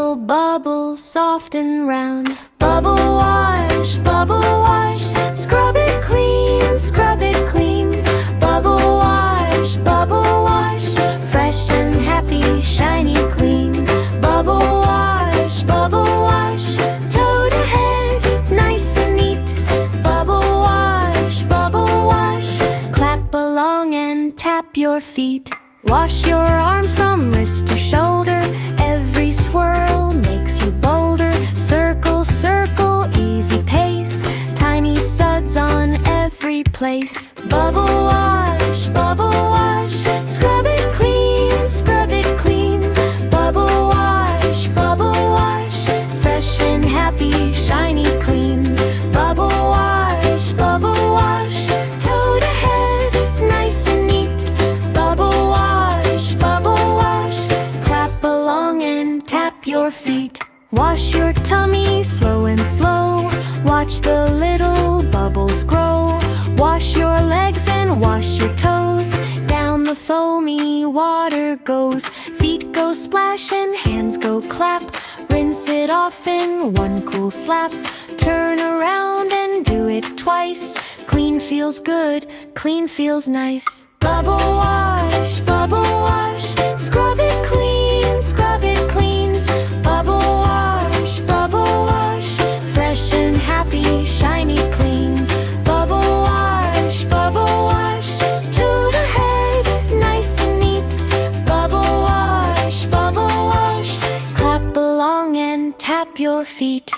little bubbles, soft and round. Bubble wash, scrub it clean, scrub it clean. Bubble wash, fresh and happy, shiny clean. Bubble wash, toad ahead, nice and neat. Bubble wash, clap along and tap your feet. Wash your arms from wrist to shoulder, every swirl makes you bolder. Circle, circle, easy pace, tiny suds on every place. Bubble wash, scrub it clean, scrub it clean. Bubble wash, fresh and happy, shiny clean. Bubble wash, toad ahead, nice and neat. Bubble wash, clap along and tap your feet. Wash your tummy slow and slow, watch the little bubbles grow. Wash your legs and wash your toes, down the foamy water goes. Feet go splash and hands go clap, rinse it off in one cool slap. Turn around and do it twice, clean feels good, clean feels nice. Bubble wash, scrub it clean, scrub it clean. Bubble wash, fresh and happy, shiny clean. Bubble wash, toad ahead, nice and neat. Bubble wash, clap along and tap your feet.